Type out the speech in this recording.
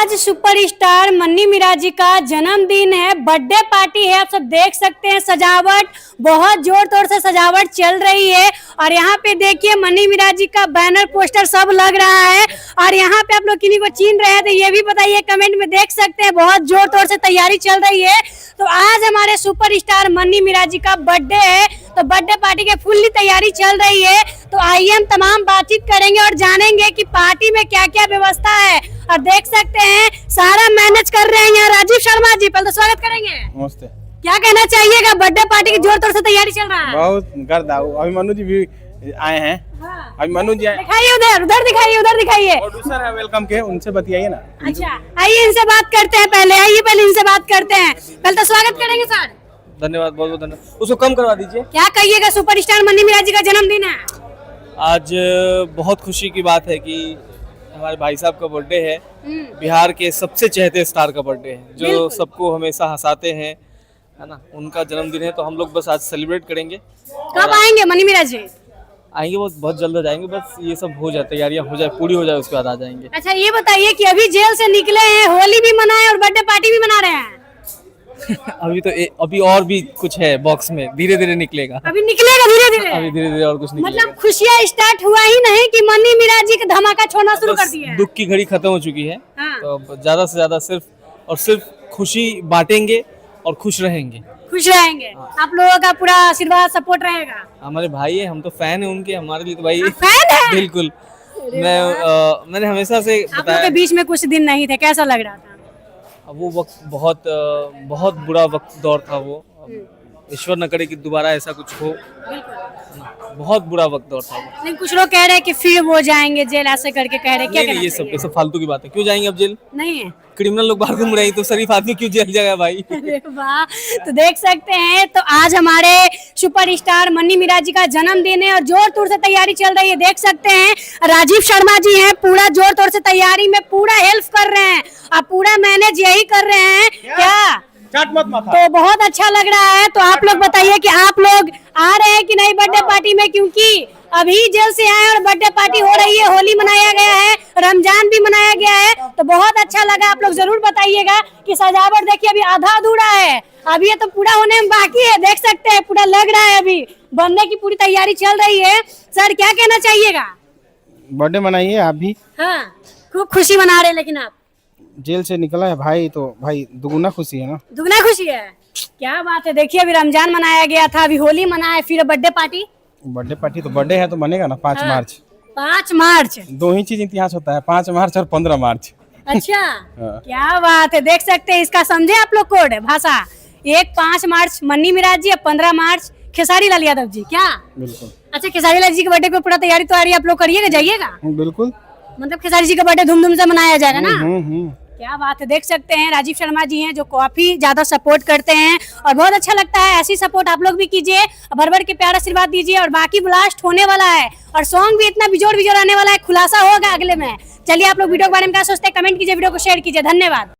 आज सुपरस्टार मन्नी मिराज जी का जन्मदिन है, बर्थडे पार्टी है। आप सब देख सकते हैं सजावट बहुत जोर तोड़ से सजावट चल रही है। और यहाँ पे देखिए मन्नी मिराज जी का बैनर पोस्टर सब लग रहा है। और यहाँ पे आप लोग किन्हीं को छीन रहे हैं तो ये भी बताइए कमेंट में। देख सकते हैं बहुत जोर तोड़ से तैयारी चल रही है। तो आज हमारे सुपरस्टार मन्नी मिराज जी का बर्थडे है, तो बर्थडे पार्टी की फुल्ली तैयारी चल रही है। तो आइए हम तमाम बातचीत करेंगे और जानेंगे कि पार्टी में क्या क्या व्यवस्था है। और देख सकते हैं सारा मैनेज कर रहे हैं यहाँ राजीव शर्मा जी। पहले तो स्वागत करेंगे। नमस्ते। क्या कहना चाहिएगा, बर्थडे पार्टी की जोर तोड़ से तैयारी चल रहा है? बहुत गर्दा। अभी मनु जी भी आए हैं। हाँ। अभी मनु जी आए। दिखाइए उधर, उधर दिखाइए, उधर दिखाइए। प्रोड्यूसर है वेलकम के, उनसे बतियाइए ना। अच्छा आइए इनसे बात करते हैं। पहले इनसे बात करते हैं। पहले तो स्वागत करेंगे सर। धन्यवाद, बहुत बहुत धन्यवाद। उसको कम करवा दीजिए। क्या कहिएगा, सुपरस्टार मन्नी मिराज जी का जन्मदिन है। आज बहुत खुशी की बात है कि हमारे भाई साहब का बर्थडे है। बिहार के सबसे चहेते स्टार का बर्थडे है, जो सबको हमेशा हंसाते हैं, है ना। उनका जन्मदिन है तो हम लोग बस आज सेलिब्रेट करेंगे। कब आएंगे मन्नी मिराज जी? आएंगे, बहुत जल्द आ जाएंगे। बस ये सब हो जाए, तैयारियां हो जाए, पूरी हो जाए, उसके बाद आ जाएंगे। अच्छा ये बताइए कि अभी जेल से निकले हैं, होली भी मनाए और बर्थडे पार्टी भी मना रहे हैं। अभी और भी कुछ है बॉक्स में, धीरे धीरे निकलेगा। अभी निकलेगा धीरे धीरे। अभी धीरे धीरे और कुछ निकलेगा। मतलब खुशियाँ स्टार्ट हुआ ही नहीं कि मन्नी मिराज जी का धमाका छोड़ना शुरू कर दिया है। दुख की घड़ी खत्म हो चुकी है। हाँ। तो अब ज्यादा से ज्यादा सिर्फ खुशी बांटेंगे और खुश रहेंगे। खुश रहेंगे। आप लोगों का पूरा आशीर्वाद सपोर्ट रहेगा। हमारे भाई है, हम तो फैन है उनके, हमारे लिए तो भाई फैन है? बिल्कुल। मैंने हमेशा से आप लोग बताया। के बीच में कुछ दिन नहीं थे, कैसा लग रहा था? अब वो वक्त बहुत बुरा वक्त दौर था वो। ईश्वर न करे कि दोबारा ऐसा कुछ हो। बहुत बुरा वक्त दौर था वो। लेकिन कुछ लोग कह रहे हैं कि फिर वो जाएंगे जेल, ऐसे करके कह रहे हैं। क्या नहीं, कहना ये चाहिए? सब फालतू की बात है। क्यों जाएंगे अब जेल? नहीं है। क्रिमिनल लोग बाहर घूम रहे हैं तो शरीफ आदमी क्यों जेल जाएगा भाई? अरे वाह। तो देख सकते हैं, तो आज हमारे सुपरस्टार मन्नी मिराज जी का जन्मदिन है और जोर तोड़ से तैयारी चल रही है। देख सकते हैं राजीव शर्मा जी हैं, पूरा जोर तोड़ से तैयारी में पूरा हेल्प कर रहे हैं और पूरा मैनेज यही कर रहे हैं। क्या तो बहुत अच्छा लग रहा है। तो आप लोग बताइए कि आप लोग आ रहे हैं कि नहीं बर्थडे पार्टी में, क्योंकि अभी जेल से आए और बर्थडे पार्टी हो रही है, होली मनाया गया है, रमजान भी मनाया गया है। तो बहुत अच्छा लगा। आप लोग जरूर बताइएगा कि सजावट देखिए अभी आधा अधूरा है, अभी ये तो पूरा होने में बाकी है। देख सकते हैं पूरा लग रहा है, अभी बनने की पूरी तैयारी चल रही है। सर क्या कहना चाहिएगा? बर्थडे मनाइए आप भी। हाँ खूब खुशी मना रहे हैं, लेकिन आप जेल से निकला है भाई, तो भाई दुगुना खुशी है ना। दुगना खुशी है। क्या बात है। देखिए अभी रमजान मनाया गया था, अभी होली मनाया, फिर बर्थडे पार्टी। बर्थडे पार्टी तो बर्थडे है तो बनेगा ना। 5 मार्च। 5 मार्च दो ही चीज इतिहास होता है, 5 मार्च और 15 मार्च। अच्छा हाँ। क्या बात है। देख सकते हैं, इसका समझे आप लोग कोड भाषा। एक 5 मार्च मन्नी मिराज जी, 15 मार्च खेसारी लाल यादव जी। क्या बिल्कुल। अच्छा खेसारी लाल जी के बर्थडे पे पूरा तैयारी आप लोग करिएगा, जाइएगा? बिल्कुल। मतलब खेसारी जी का बर्थडे धूमधाम से मनाया जाएगा ना। क्या बात है। देख सकते हैं राजीव शर्मा जी हैं जो काफी ज्यादा सपोर्ट करते हैं और बहुत अच्छा लगता है। ऐसी सपोर्ट आप लोग भी कीजिए, भर भर के प्यार आशीर्वाद दीजिए। और बाकी ब्लास्ट होने वाला है और सॉन्ग भी इतना बिजोड़ आने वाला है, खुलासा होगा अगले में। चलिए आप लोग वीडियो के बारे में क्या सोचते हैं कमेंट कीजिए, वीडियो को शेयर कीजिए। धन्यवाद।